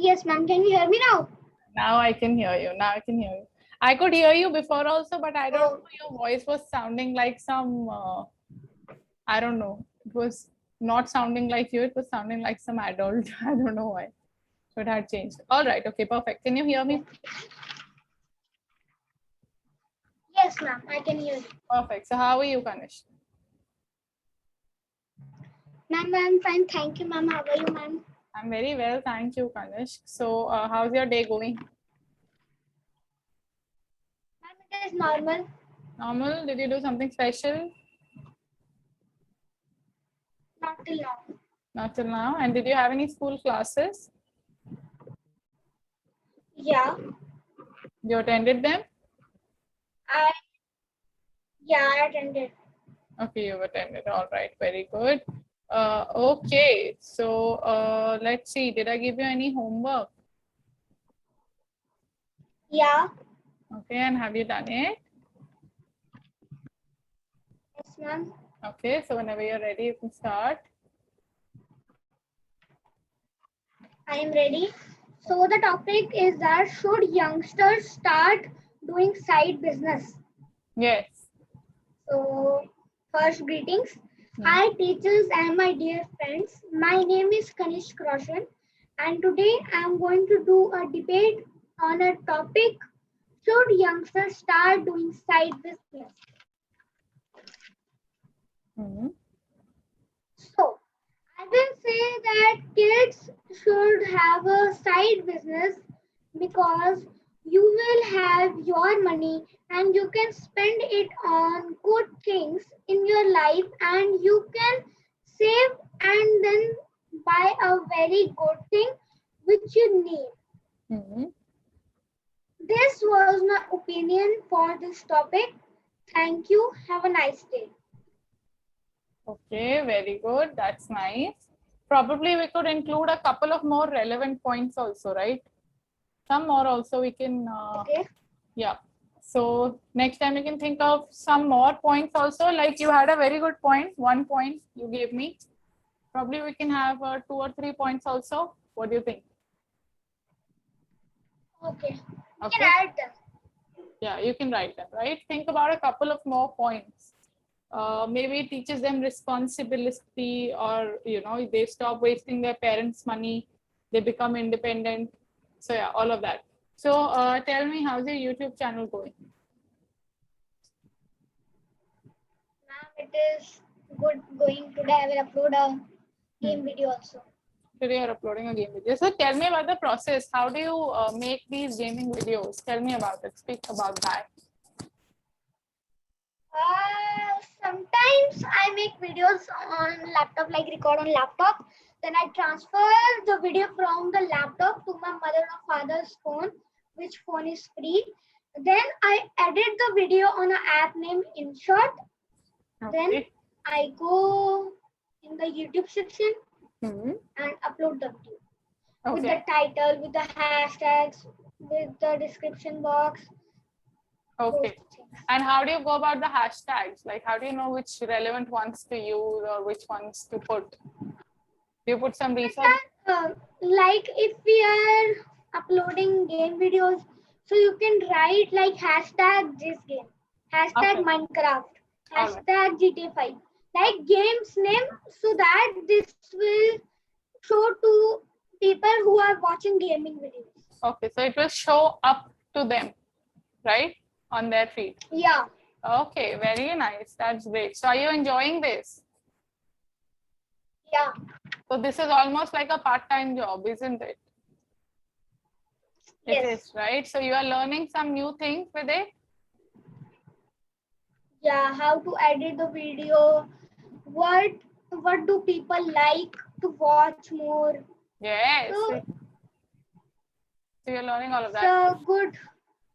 Yes, ma'am. Can you hear me now? Now I can hear you. Now I can hear you. I could hear you before also, but I don't know. Oh, Your voice was sounding like some, I don't know. It was not sounding like you. It was sounding like some adult. I don't know why. So it had changed. All right. Okay. Perfect. Can you hear me? yes, ma'am. I can hear you. Perfect. So how are you, Kanish? Ma'am, I'm fine. Thank you, ma'am. How are you, ma'am? I'm very well. Thank you, Kanish. So how's your day going? Ma'am, it is normal. Normal? Did you do something special? Not till now. Not till now. And did you have any school classes? Yeah, You attended them? I I attended. Okay, you've attended. All right, very good. Okay, so let's see. Did I give you any homework? Yeah. Okay, and have you done it? Yes, ma'am. Okay, so whenever you're ready, you can start. I am ready. So the topic is that should youngsters start doing side business? Yes. So first greetings. Hi teachers and my dear friends. My name is Kanish Roshan and today I am going to do a debate on a topic should youngsters start doing side business? Mm-hmm. So I will say that kids should have a side business because you will have your money and you can spend it on good things in your life and you can save and then buy a very good thing which you need. Mm-hmm. This was my opinion for this topic. Thank you. Have a nice day. Okay, very good. That's nice. Probably we could include a couple of more relevant points also, right? Some more also we can, Okay. yeah. So next time you can think of some more points also. Like you had a very good point, 1 point you gave me. Probably we can have 2 or 3 points also. What do you think? Okay. You Okay. can add them. Yeah, you can write them, right? Think about a couple of more points. Maybe it teaches them responsibility, or they stop wasting their parents' money, they become independent. So yeah, all of that. So tell me, how's your YouTube channel going? Ma'am, it is good going today. I will upload a game video also. Today you're uploading a game video. So tell me about the process. How do you make these gaming videos? Tell me about it. Speak about that. Sometimes I make videos on laptop, like record on laptop. Then I transfer the video from the laptop to my mother or father's phone, which phone is free. Then I edit the video on an app named InShot. Then Okay. I go in the YouTube section Mhm. and upload the video with the Okay. title, with the hashtags, with the description box. Those Okay. things. And how do you go about the hashtags? Like, how do you know which relevant ones to use or which ones to put? Do you put some research? Like if we are uploading game videos, so you can write like hashtag this game, hashtag Okay. Minecraft, All right. hashtag GTA 5, like game's name, so that this will show to people who are watching gaming videos. Okay. So it will show up to them, right? On their feed. Yeah. Okay. Very nice. That's great. So are you enjoying this? Yeah. So this is almost like a part-time job, isn't it? It Yes. is, right? So you are learning some new things with it? Yeah. How to edit the video? What do people like to watch more? Yes. So So you're learning all of it's that. a good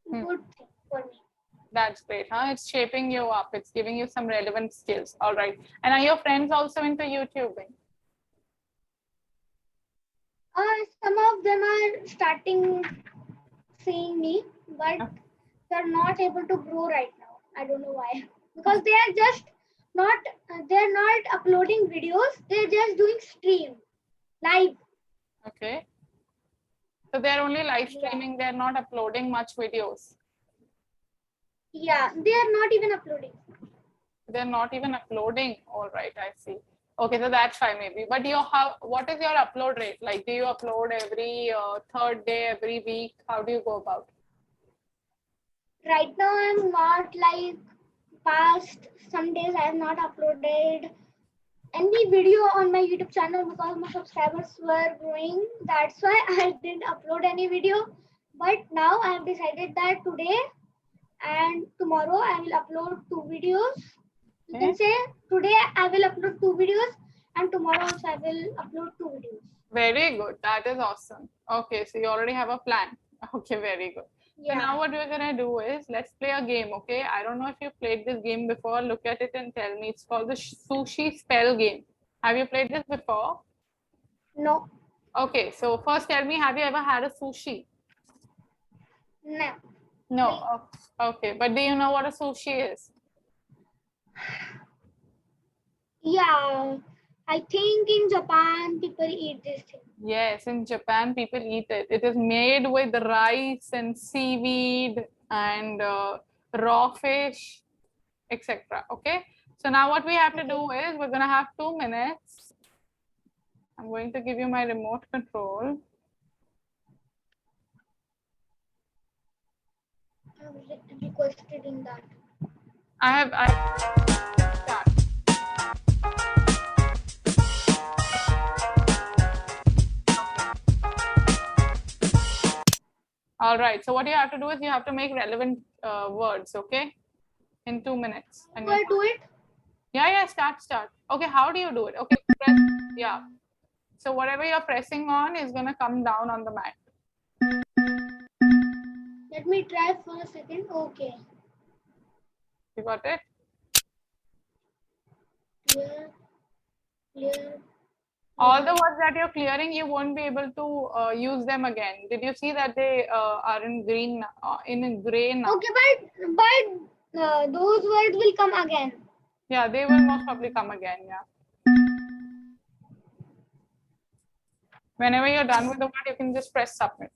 thing for me. That's great, huh? It's shaping you up. It's giving you some relevant skills. All right. And are your friends also into YouTubing? Some of them are starting seeing me, but they're not able to grow right now. I don't know why. Because they are just not. They're not uploading videos. They're just doing stream live. Okay. So they're only live streaming, they're not uploading much videos. Yeah, they are not even uploading. They're not even uploading. All right, I see. Okay, so that's fine maybe. But what is your upload rate? Like, do you upload every third day, every week? How do you go about it? Right now, I'm not like past some days. I have not uploaded any video on my YouTube channel because my subscribers were growing. That's why I didn't upload any video. But now I have decided that today and tomorrow I will upload 2 videos. You can say today I will upload 2 videos and tomorrow also I will upload 2 videos. Very good. That is awesome. Okay, so you already have a plan. Okay, very good. Yeah. So now what we're gonna do is let's play a game. Okay, I don't know if you played this game before. Look at it and tell me. It's called the sushi spell game. Have you played this before? No. Okay, so first tell me, have you ever had a sushi? No. No. Okay, but do you know what a sushi is? Yeah, I think in Japan people eat this thing. Yes, in Japan people eat it. It is made with rice and seaweed and raw fish, etc. Okay, so now what we have to do is we're gonna have 2 minutes. I'm going to give you my remote control. I was requested in that. I start. All right, so what you have to do is you have to make relevant words, okay, in 2 minutes. And do I do it? Yeah, start. Okay, how do you do it? Okay, press, yeah. So whatever you're pressing on is gonna come down on the mat. Let me try for a second. Okay. You got it? Clear. All the words that you're clearing, you won't be able to use them again. Did you see that they are in green, in gray now? Okay, but those words will come again. Yeah, they will most probably come again. Yeah. Whenever you're done with the word, you can just press submit.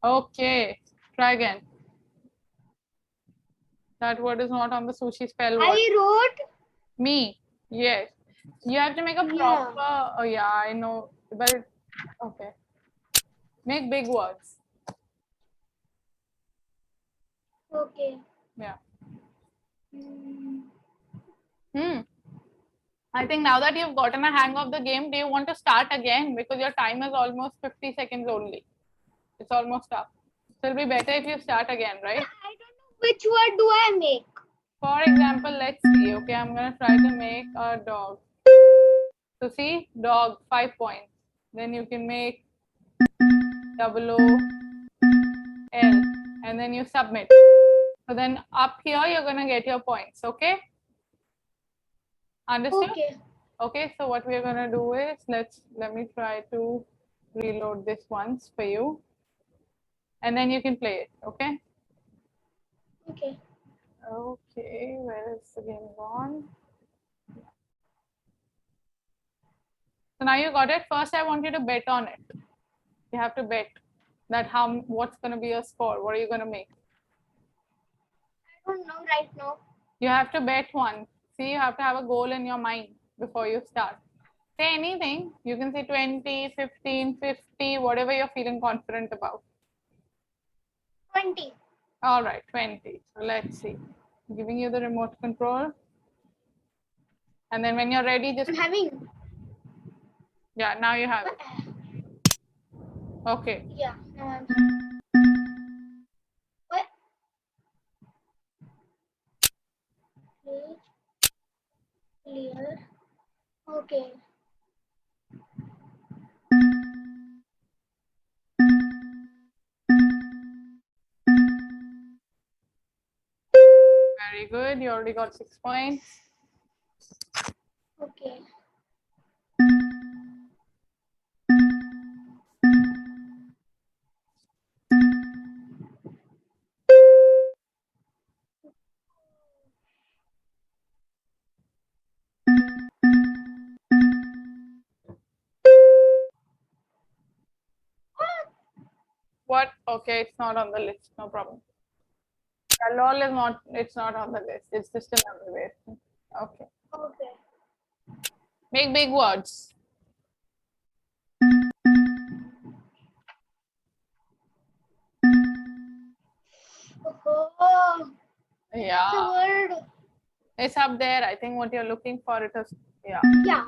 Okay, try again. That word is not on the sushi spell word. I wrote me. Yes. You have to make a proper. Oh yeah, I know. But okay. Make big words. Okay. Yeah. I think now that you've gotten a hang of the game, do you want to start again? Because your time is almost 50 seconds only. It's almost up. So it'll be better if you start again, right? I don't know which word do I make. For example, let's see. Okay, I'm going to try to make a dog. So see, dog, 5 points. Then you can make OOL, and then you submit. So then up here, you're going to get your points, okay? Understood? Okay, so what we're going to do is, let me try to reload this once for you. And then you can play it, okay? Okay. Okay, where is the game gone? So now you got it. First, I want you to bet on it. You have to bet that what's going to be your score. What are you going to make? I don't know right now. You have to bet one. See, you have to have a goal in your mind before you start. Say anything. You can say 20, 15, 50, whatever you're feeling confident about. 20. All right, 20. So let's see. I'm giving you the remote control. And then when you're ready, just... I'm having. Yeah, now you have it. Okay. Yeah, now I'm what? Clear. Okay. Very good. You already got 6 points. Okay. Okay, it's not on the list. No problem. LOL is not. It's not on the list. It's just another way. Okay. Okay. Make big words. Oh, Yeah. it's a word. It's up there. I think what you're looking for it is. Yeah. Yeah.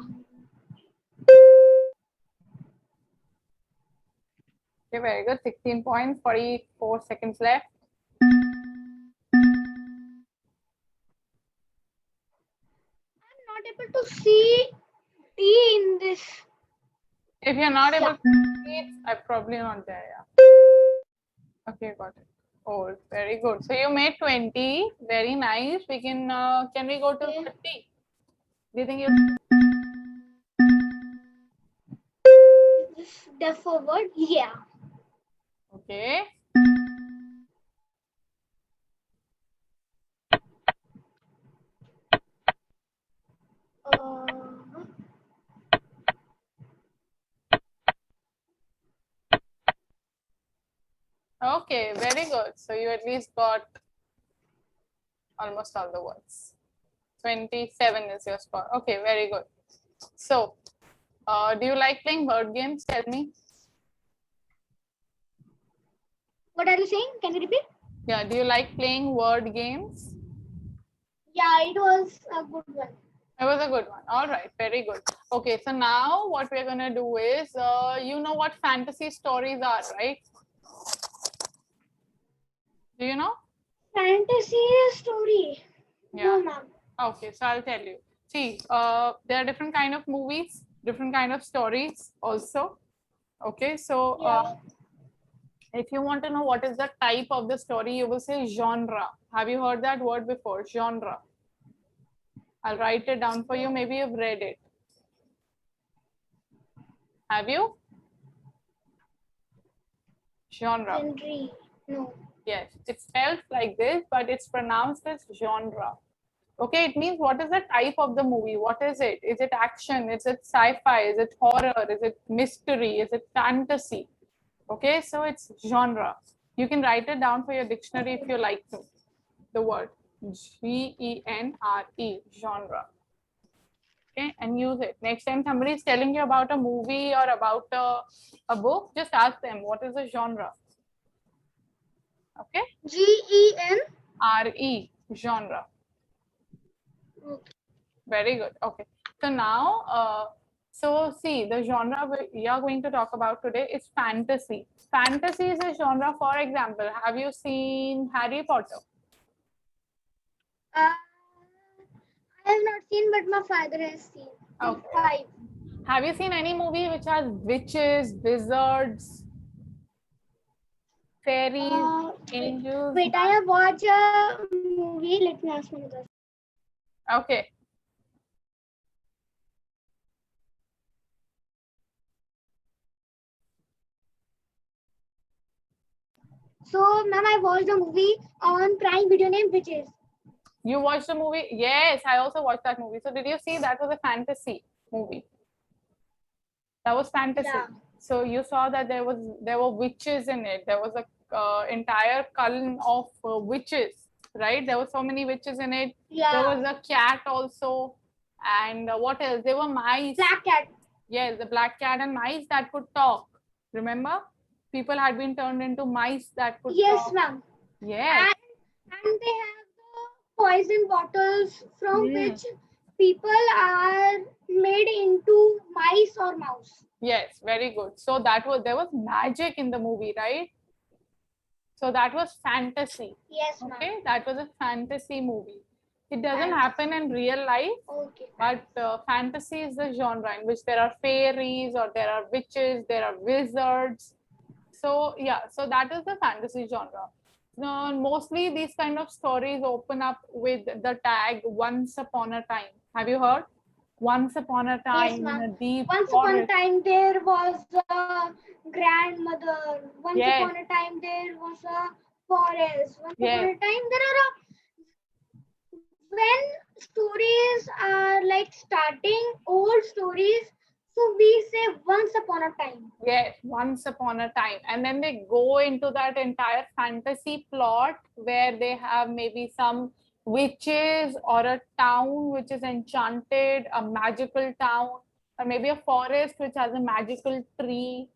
Okay, very good. 16 points. 44 seconds left. I'm not able to see T in this. If you're not able Yeah. to see it, I'm probably not there. Yeah. Okay, got it. Oh, very good. So you made 20. Very nice. We can we go to Okay. 30? Do you think you? Is this deaf a word? Yeah. Okay. Uh, Okay, very good. So you at least got almost all the words. 27 is your score. Okay, very good. So, do you like playing word games? Tell me. what are you saying? Can you repeat? Yeah, do you like playing word games? Yeah, it was a good one. It was a good one. All right, very good. Okay, so now what we're gonna do is, you know what fantasy stories are, right? Do you know? Fantasy story. Yeah. No, ma'am. Okay, so I'll tell you. See, there are different kind of movies, different kind of stories also. Okay, so Yeah. if you want to know what is the type of the story, you will say genre. Have you heard that word before? Genre. I'll write it down for you. Maybe you've read it. Have you? Genre. Genre. No. Yes, it's spelled like this, but it's pronounced as genre. Okay, it means what is the type of the movie? What is it? Is it action? Is it sci-fi? Is it horror? Is it mystery? Is it fantasy? Okay, so it's genre. You can write it down for your dictionary if you like to. The word Genre, genre. Okay, and use it. Next time somebody is telling you about a movie or about a book, just ask them what is the genre. Okay, Gen. RE, genre. Okay. Very good. Okay, so now, so see the genre we are going to talk about today is fantasy. Fantasy is a genre. For example, have you seen Harry Potter? I have not seen, but my father has seen. Okay. 5. Have you seen any movie which has witches, wizards, fairies, angels? Wait, I have watched a movie. Let me ask my mother. Okay. So, ma'am, I watched a movie on Prime Video named Witches. You watched the movie? Yes, I also watched that movie. So did you see that was a fantasy movie? That was fantasy. Yeah. So you saw that there were witches in it. There was a entire column of witches, right? There were so many witches in it. Yeah. There was a cat also, and what else? There were mice. Black Cat. Yes, the black cat and mice that could talk. Remember, people had been turned into mice that could Yes, talk. ma'am. Yes. And they have the poison bottles from which people are made into mice or mouse. Yes, very good. So there was magic in the movie, right? So that was fantasy. Yes, ma'am. Okay, that was a fantasy movie. It doesn't Fantasy. happen in real life, Okay. but fantasy is the genre in which there are fairies or there are witches, there are wizards. So yeah, so that is the fantasy genre. Mostly these kind of stories open up with the tag "Once upon a time." Have you heard? Once upon a time, Yes, in a ma'am. deep Once upon a forest. time there was a grandmother. Once Yes. upon a time there was a forest. Once Yes. upon a time there are when stories are like starting old stories So we say once upon a time. Yes, once upon a time. And then they go into that entire fantasy plot where they have maybe some witches or a town which is enchanted, a magical town, or maybe a forest which has a magical tree.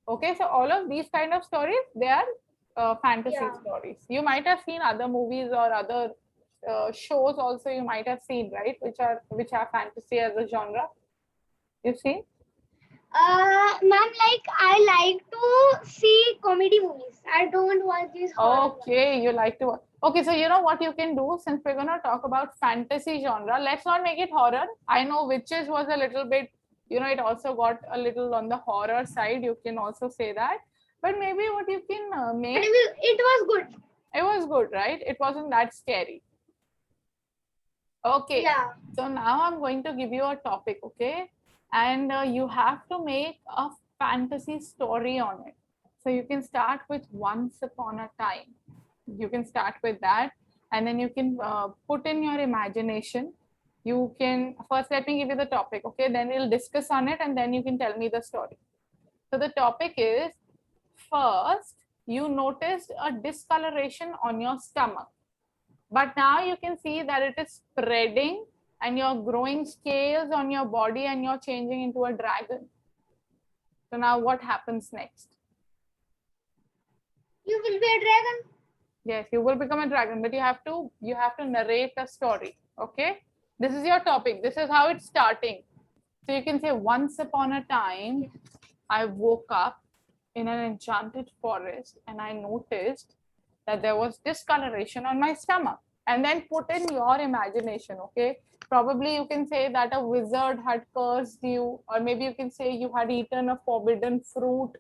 Okay, so all of these kind of stories, they are fantasy Yeah. stories. You might have seen other movies or other shows also you might have seen, right? Which have fantasy as a genre. You've seen? Ma'am, like I like to see comedy movies. I don't watch these horror ones. Okay, you like to. Okay, so you know what you can do since we're gonna talk about fantasy genre. Let's not make it horror. I know witches was a little bit, it also got a little on the horror side. You can also say that, but maybe what you can But make. it was good. It was good, right? It wasn't that scary. Okay, Yeah. so now I'm going to give you a topic, okay? And you have to make a fantasy story on it. So you can start with Once Upon a Time. You can start with that, and then you can put in your imagination. You can first let me give you the topic, okay? Then we'll discuss on it, and then you can tell me the story. So the topic is first, you noticed a discoloration on your stomach. But now you can see that it is spreading and you're growing scales on your body and you're changing into a dragon. So now what happens next? You will be a dragon. Yes, you will become a dragon, but you have to narrate a story. Okay. This is your topic. This is how it's starting. So you can say, once upon a time, I woke up in an enchanted forest and I noticed that there was discoloration on my stomach. And then put in your imagination, okay? Probably you can say that a wizard had cursed you, or maybe you can say you had eaten a forbidden fruit,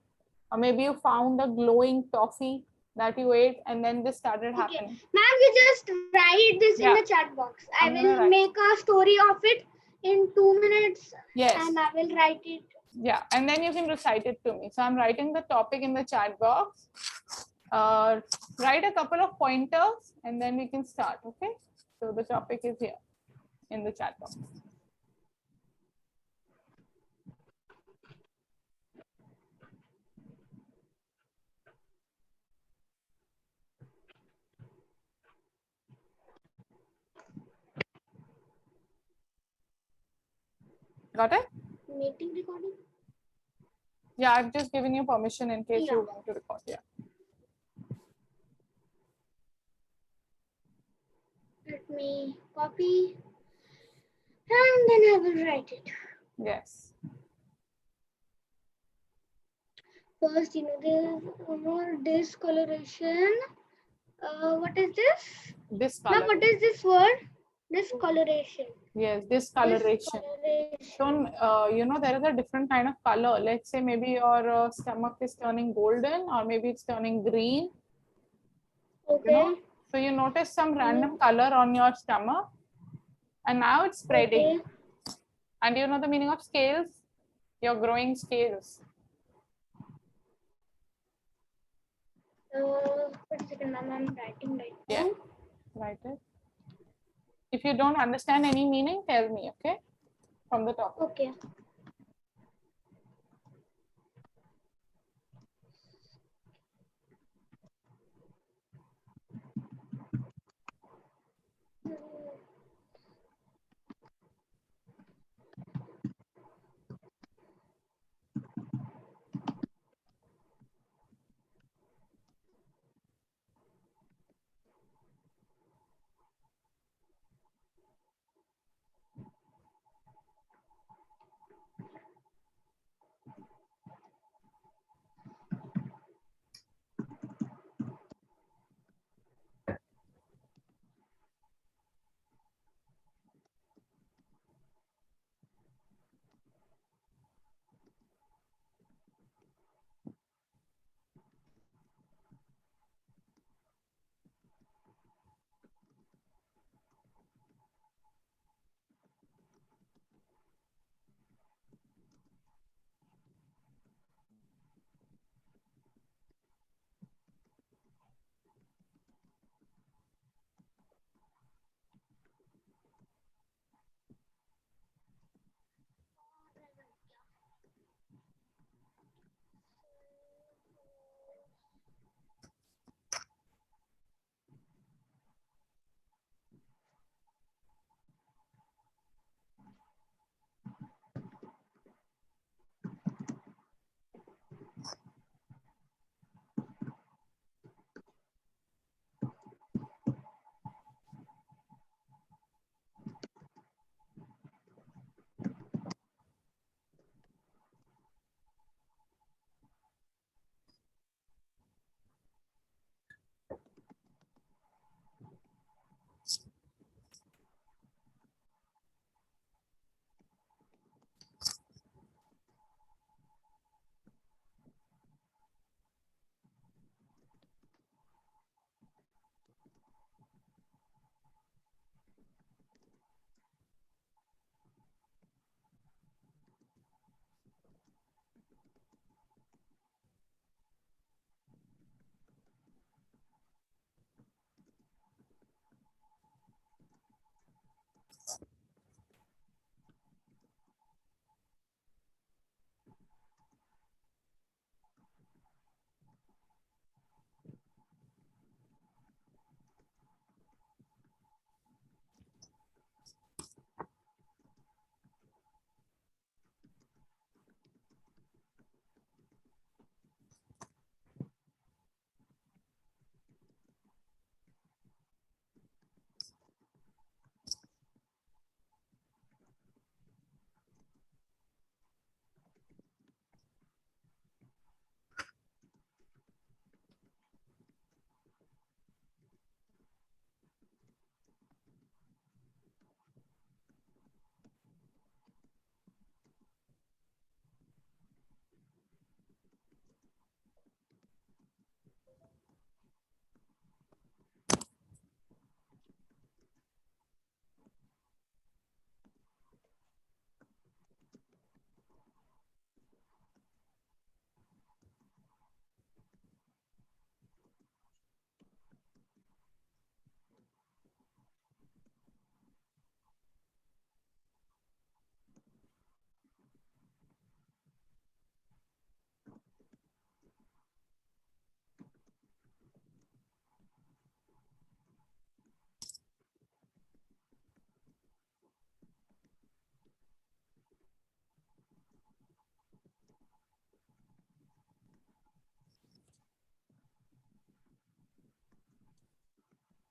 or maybe you found a glowing toffee that you ate and then this started happening. Ma'am, you just write this in Yeah. the chat box. I I'm gonna will write. make a story of it in 2 minutes. Yes. And I will write it. Yeah, and then you can recite it to me. So I'm writing the topic in the chat box. Write a couple of pointers and then we can start, okay? So the topic is here in the chat box. Got it? Meeting recording? Yeah, I've just given you permission in case Yeah. you want to record. Yeah. Let me copy. And then I will write it. Yes. First, there's more discoloration. What is this? Discoloration. Ma'am, what is this word? Discoloration. Yes, discoloration. So, there is a different kind of color. Let's say maybe your stomach is turning golden or maybe it's turning green. Okay. So you notice some random color on your stomach and now it's spreading. Okay. And you know the meaning of scales? You're growing scales. Wait a second, ma'am. I'm writing right now. Yeah. Write it. If you don't understand any meaning, tell me, okay? From the topic. Okay.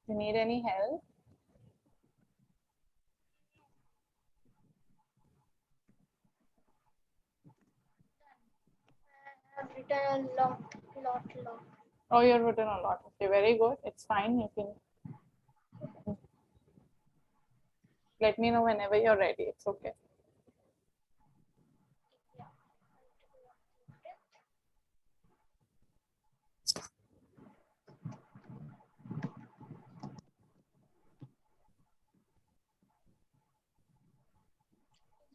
You need any help? I have written a lot. Oh, you've written a lot. Okay, very good. It's fine. You can let me know whenever you're ready. It's okay.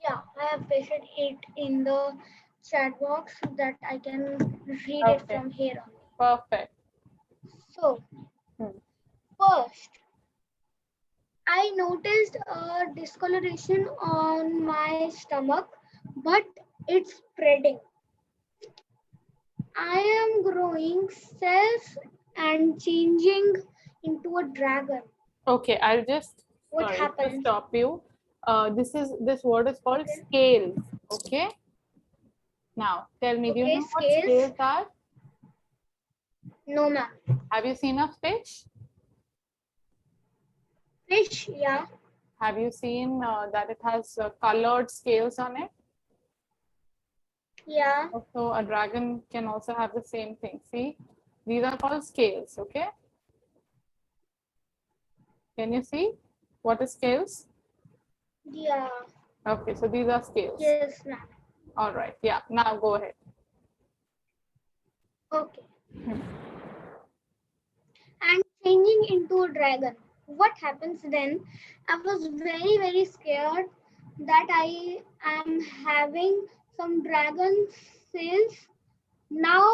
Yeah, I have pasted it in the chat box so that I can read it Okay. from here on. Perfect. So, first, I noticed a discoloration on my stomach, but it's spreading. I am growing cells and changing into a dragon. Okay, I'll just What sorry to happened? stop you. This word is called Okay. scales. Okay. Now tell me, do you Okay, know what scales? scales are? No, ma'am. Have you seen a fish? Fish, yeah. Have you seen that it has colored scales on it? Yeah. So a dragon can also have the same thing. See, these are called scales. Okay. Can you see what is scales? Yeah. Okay, so these are scales. Yes, ma'am. All right. Yeah. Now go ahead. Okay. And changing into a dragon. What happens then? I was very scared that I am having some dragon cells. Now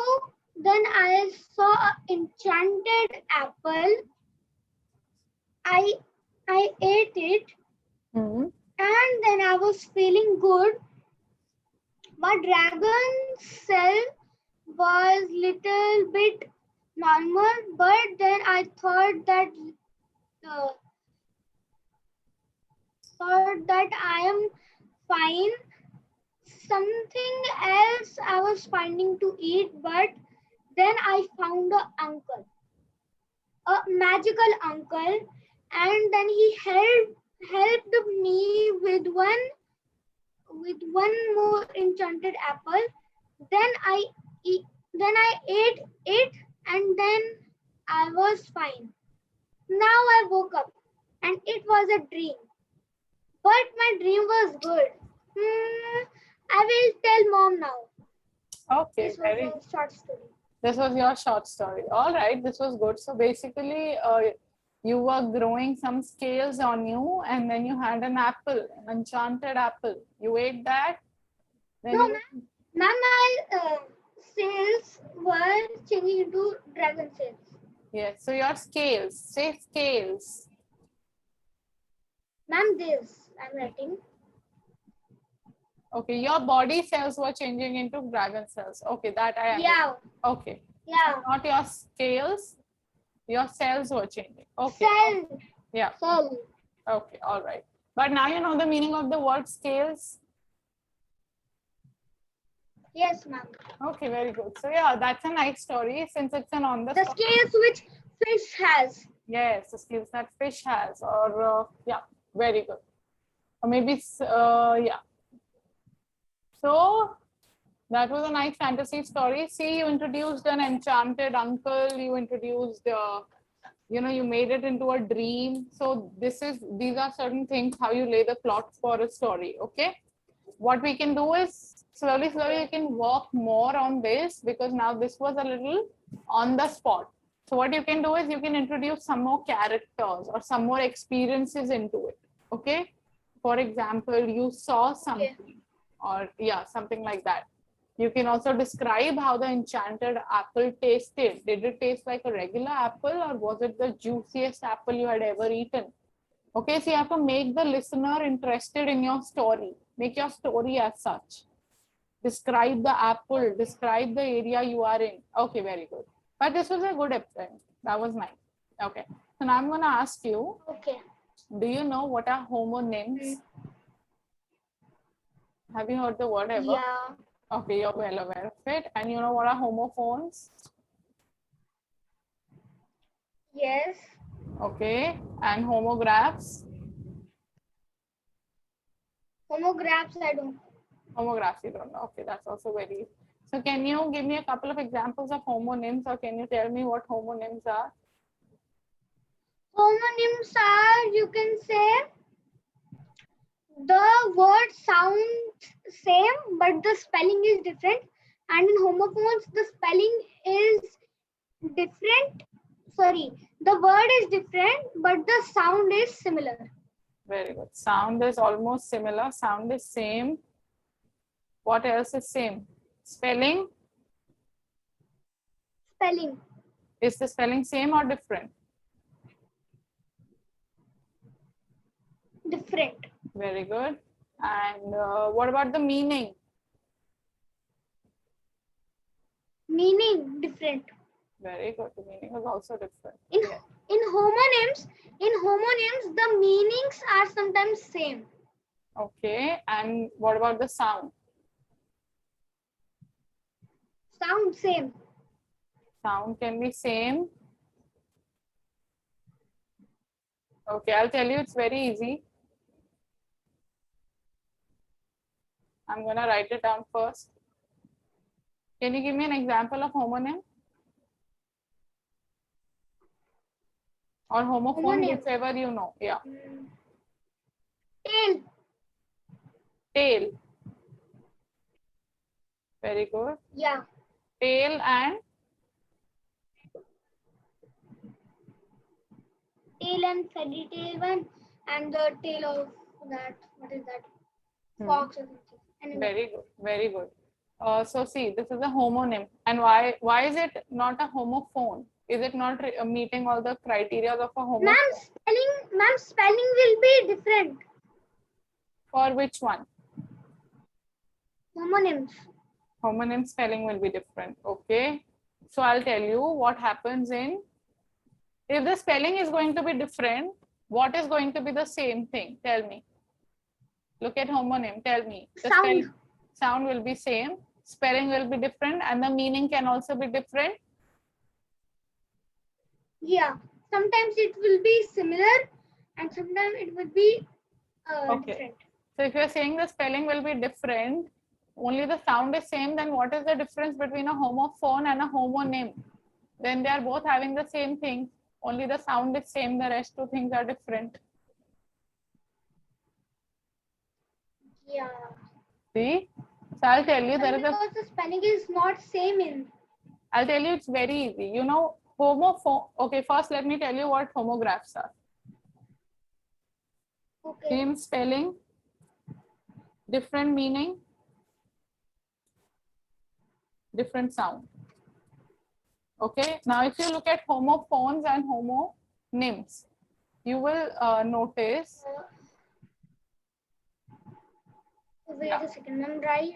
then I saw an enchanted apple. I ate it Mhm. and then I was feeling good. My dragon cell was little bit normal, but then I thought that I am fine. Something else I was finding to eat, but then I found a magical uncle, and then he helped me with one more enchanted apple. Then I ate it, and then I was fine. Now I woke up, and it was a dream. But my dream was good. I will tell mom now. Okay, This was a short story. This was your short story. All right, this was good. So basically, you were growing some scales on you, and then you had an apple, an enchanted apple. You ate that. Then No, you, ma'am, my cells were changing into dragon cells. yes. So your scales. Say scales. Ma'am, this I'm writing. Okay, your body cells were changing into dragon cells. Okay, that I understand. Yeah. Okay. Yeah. So not your scales. Your cells were changing. Okay. Cell. Yeah. Cell. Okay. All right. But now you know the meaning of the word scales. Yes, ma'am. Okay, very good. So yeah, that's a nice story since it's an on the The scales which fish has. Yes, the skills that fish has, or yeah, very good. Or maybe yeah. So that was a nice fantasy story. See, you introduced an enchanted uncle. You introduced, you made it into a dream. So these are certain things how you lay the plot for a story. Okay. What we can do is slowly you can work more on this because now this was a little on the spot. So what you can do is you can introduce some more characters or some more experiences into it. Okay. For example, you saw something or yeah, something like that. You can also describe how the enchanted apple tasted. Did it taste like a regular apple or was it the juiciest apple you had ever eaten? Okay, so you have to make the listener interested in your story. Make your story as such. Describe the apple, describe the area you are in. Okay, very good. But this was a good episode. That was nice. Okay. So now I'm going to ask you, Okay. do you know what are homonyms? Have you heard the word ever? Yeah. Okay, you're well aware of it. And you know what are homophones? Yes. Okay, and homographs. Homographs, I don't know. Homographs, you don't know. Okay, that's also very easy. So can you give me a couple of examples of homonyms, or can you tell me what homonyms are? Homonyms are, you can say, the word sounds same, but the spelling is different. And in homophones, the spelling is different. Sorry, the word is different, but the sound is similar. Very good. Sound is almost similar. Sound is same. What else is same? Spelling. Spelling, Is the spelling same or different? different. Very good. And what about the meaning? Meaning, different. Very good. The meaning is also different. In Yeah. in homonyms, the meanings are sometimes same. Okay. And what about the sound? Sound same. Sound can be same. Okay, I'll tell you, it's very easy. I'm gonna write it down first. Can you give me an example of homonym? Or homophone, Homonym. whichever you know. Yeah. Tail. Tail. Very good. Yeah. Tail and Tail and fairy tail one, and the tail of that. What is that? Fox or something. Anyway. very good. Very good. So see, this is a homonym. And why is it not a homophone? Is it not meeting all the criteria of a homophone? Ma'am, spelling will be different. For which one? Homonyms. Homonym spelling will be different. Okay. So I'll tell you what happens in, if the spelling is going to be different, what is going to be the same thing? Tell me. Look at homonym. Tell me. The sound will be same. Spelling will be different, and the meaning can also be different. Yeah. Sometimes it will be similar, and sometimes it will be different. So if you're saying the spelling will be different, only the sound is same, then what is the difference between a homophone and a homonym? Then they are both having the same thing. Only the sound is same, the rest two things are different. Yeah. See? So I'll tell you, there is a... Because the spelling is not same in... I'll tell you, it's very easy. You know, homophone... Okay, first let me tell you what homographs are. Okay. Same spelling, different meaning, different sound. Okay, now if you look at homophones and homonyms, you will notice... Wait a second, I'm right.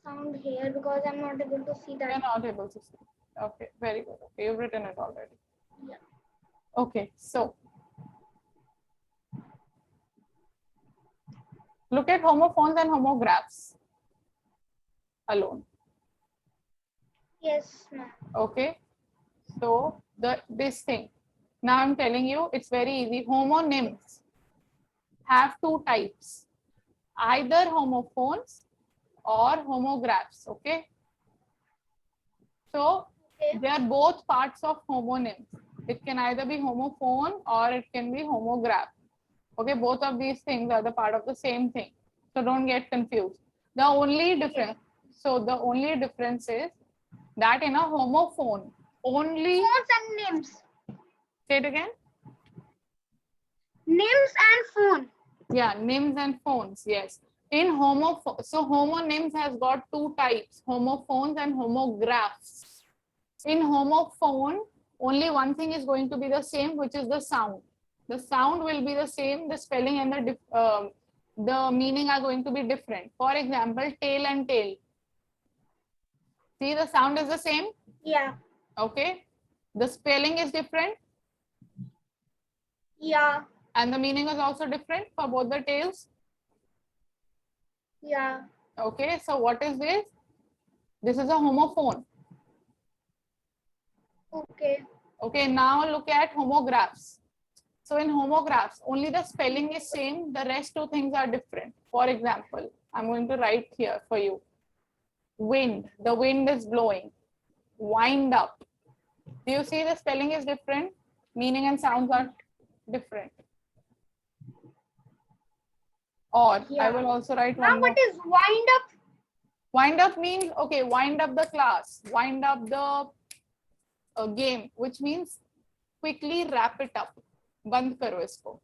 Sound here because I'm not able to see that. You're not able to see. Okay, very good. Okay, you've written it already. Yeah. Okay, so look at homophones and homographs alone. Yes, ma'am. Okay, so this thing. Now I'm telling you, it's very easy. Homonyms have two types, either homophones or homographs. Okay, so they are both parts of homonyms. It can either be homophone or it can be homograph. Okay, both of these things are the part of the same thing. So don't get confused. The only difference, is that in a homophone, only... Phones and names. Say it again. Names and phone. Yeah, names and phones, yes. In homophone, so homonyms has got two types, homophones and homographs. In homophone, only one thing is going to be the same, which is the sound. The sound will be the same, the spelling and the meaning are going to be different. For example, tail and tail. See, the sound is the same? Yeah. Okay. The spelling is different? Yeah. And the meaning is also different for both the tails? Yeah. Okay, so what is this? This is a homophone. Okay. Okay, now look at homographs. So in homographs, only the spelling is same, the rest two things are different. For example, I'm going to write here for you. Wind, the wind is blowing. Wind up. Do you see the spelling is different? Meaning and sounds are different. Or I will also write Ma'am, one more. what is wind up? Wind up means, okay, wind up the class, wind up the game, which means quickly wrap it up. Band karo isko.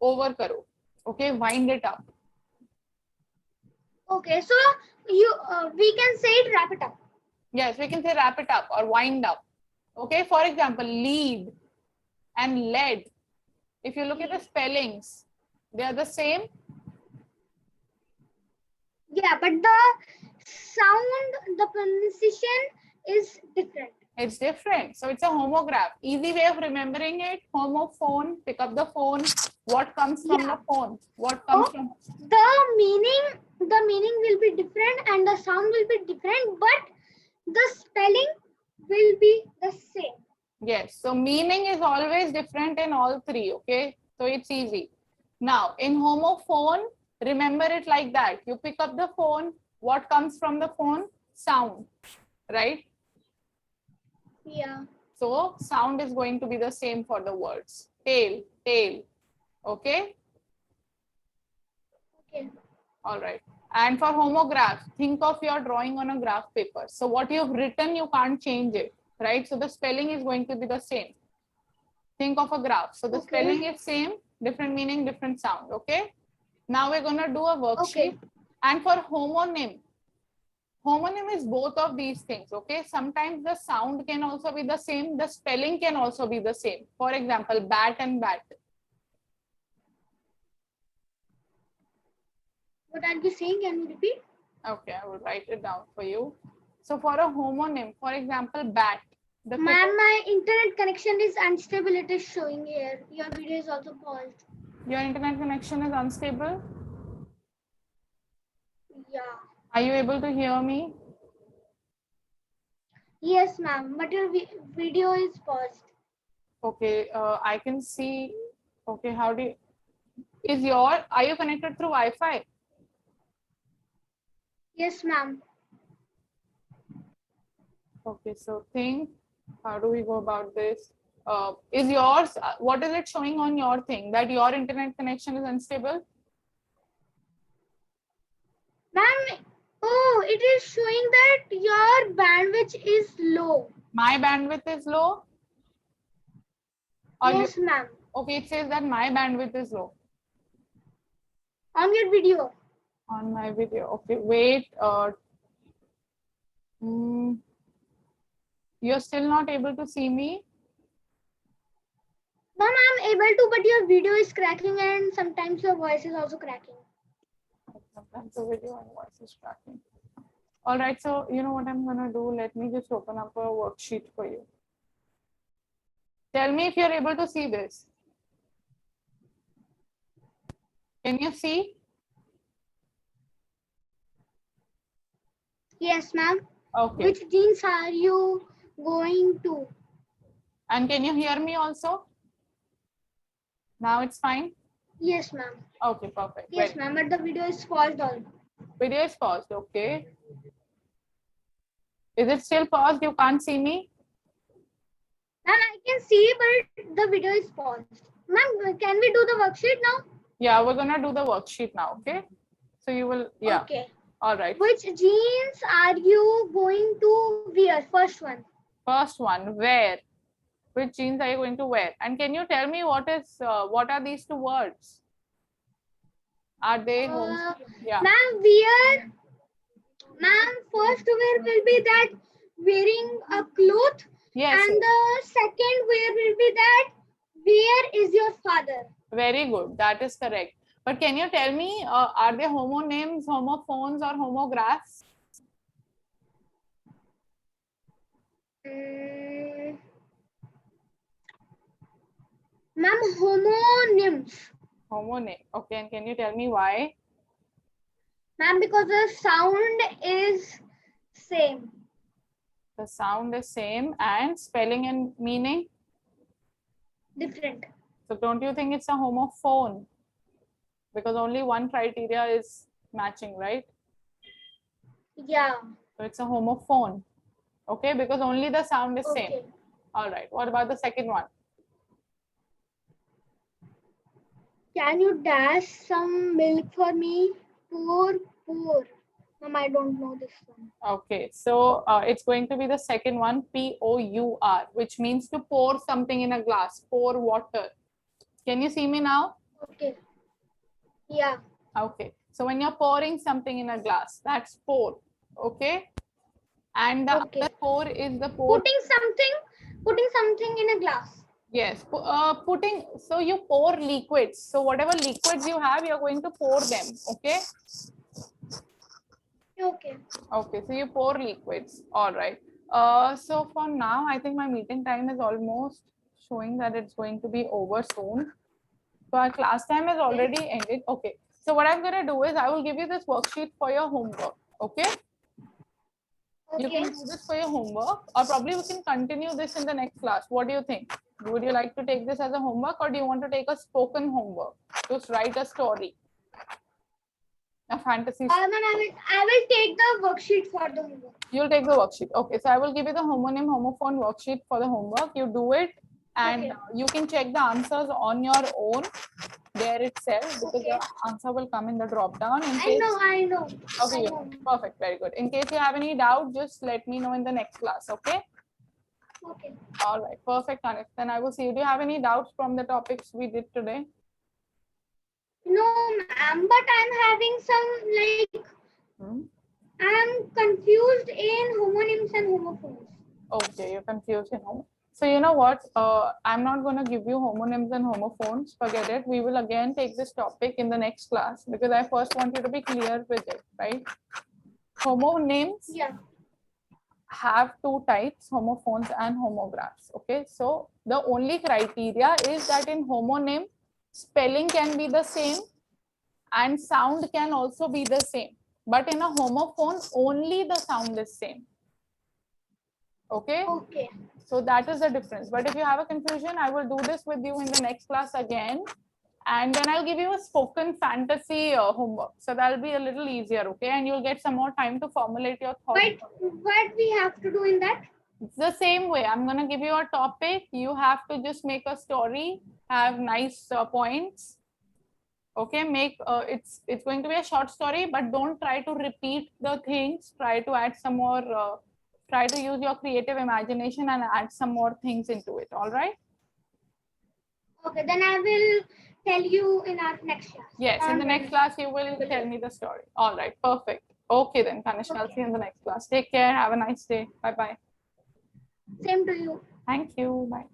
Over karo. Okay, wind it up. Okay, so we can say it, wrap it up. Yes, we can say wrap it up or wind up. Okay, for example, lead and lead. If you look at the spellings, they are the same. Yeah, but the sound, the pronunciation is different. It's different. So it's a homograph. Easy way of remembering it. Homophone, pick up the phone. What comes from the phone? What comes from? The meaning will be different and the sound will be different, but the spelling will be the same. Yes. So meaning is always different in all three. Okay. So it's easy. Now in homophone, remember it like that. You pick up the phone. What comes from the phone? Sound. Right? Yeah. So sound is going to be the same for the words. Tail, tail. Okay. Okay. All right. And for homograph, think of your drawing on a graph paper. So what you've written, you can't change it, right? So the spelling is going to be the same. Think of a graph. So the spelling is same, different meaning, different sound. Okay. Now we're going to do a worksheet. Okay. And for homonym, homonym is both of these things. Okay. Sometimes the sound can also be the same. The spelling can also be the same. For example, bat and bat. What are you saying? Can you repeat? Okay, I will write it down for you. So for a homonym, for example, bat. Ma'am, my internet connection is unstable. It is showing here. Your video is also paused. Your internet connection is unstable? Yeah. Are you able to hear me? Yes, ma'am. But your video is paused. Okay, I can see. Okay, how do you, are you connected through Wi-Fi? Yes, ma'am. Okay, so how do we go about this? Is yours, what is it showing on your thing? That your internet connection is unstable? Ma'am, oh, it is showing that your bandwidth is low. My bandwidth is low? Yes, ma'am. Okay, it says that my bandwidth is low. On your video. On my video. Okay, wait. You're still not able to see me? Ma'am, I'm able to, but your video is cracking and sometimes your voice is also cracking. Sometimes the video and voice is cracking. All right, so you know what I'm gonna do? Let me just open up a worksheet for you. Tell me if you're able to see this. Can you see? Yes, ma'am. Okay. Which genes are you going to? And can you hear me also? Now it's fine? Yes, ma'am. Okay, perfect. Yes, ma'am, but the video is paused on. Video is paused, okay. Is it still paused? You can't see me? Ma'am, I can see, but the video is paused. Ma'am, can we do the worksheet now? Yeah, we're gonna do the worksheet now, okay? So you will, yeah. Okay. All right. Which jeans are you going to wear? First one. First one, wear. Which jeans are you going to wear? And can you tell me what are these two words? Are they yeah. Ma'am, first wear will be that wearing a cloth. Yes. And the second wear will be that where is your father? Very good. That is correct. But can you tell me, are they homonyms, homophones, or homographs? Ma'am, homonyms. Homonym. Okay, and can you tell me why? Ma'am, because the sound is same. The sound is same and spelling and meaning. Different. So don't you think it's a homophone? Because only one criteria is matching, right? Yeah. So it's a homophone. Okay, because only the sound is same. Okay. All right. What about the second one? Can you dash some milk for me? Pour. Mom, I don't know this one. Okay, so it's going to be the second one, pour, which means to pour something in a glass, pour water. Can you see me now? Okay. Yeah. Okay, so when you're pouring something in a glass, that's pour. Okay, and the Okay. other pour is the pour. Putting something in a glass. Yes, so you pour liquids. So whatever liquids you have, you're going to pour them. Okay. Okay. Okay, so you pour liquids. All right. So for now, I think my meeting time is almost showing that it's going to be over soon. So our class time has already ended. Okay. So what I'm going to do is I will give you this worksheet for your homework. Okay. You Okay. can do this for your homework, or probably we can continue this in the next class. What do you think? Would you like to take this as a homework, or do you want to take a spoken homework? Just write a story. A fantasy story. I will take the worksheet for the homework. You'll take the worksheet. Okay, so I will give you the homonym homophone worksheet for the homework. You do it, and Okay. you can check the answers on your own there itself, because Okay. the answer will come in the drop down. I know. Okay, you know. Perfect, very good. In case you have any doubt, just let me know in the next class. Okay. Okay. All right, perfect, Anis. Then I will see you. Do you have any doubts from the topics we did today? No, ma'am, but I'm having some I'm confused in homonyms and homophones. Okay, you're confused, you know. So you know what? I'm not going to give you homonyms and homophones. Forget it. We will again take this topic in the next class, because I first want you to be clear with it, right? Homonyms have two types, homophones and homographs. Okay, so the only criteria is that in homonym, spelling can be the same and sound can also be the same. But in a homophone, only the sound is same. Okay. Okay. So that is the difference. But if you have a confusion, I will do this with you in the next class again. And then I'll give you a spoken fantasy homework. So that'll be a little easier, okay? And you'll get some more time to formulate your thoughts. What we have to do in that? It's the same way. I'm going to give you a topic. You have to just make a story, have nice points. Okay, it's going to be a short story, but don't try to repeat the things. Try to add some more, try to use your creative imagination and add some more things into it. All right. Okay, then I will tell you in our next class. Yes, in the next class, you will tell me the story. All right, perfect. Okay, then, Kanishka, I'll see you in the next class. Take care. Have a nice day. Bye-bye. Same to you. Thank you. Bye.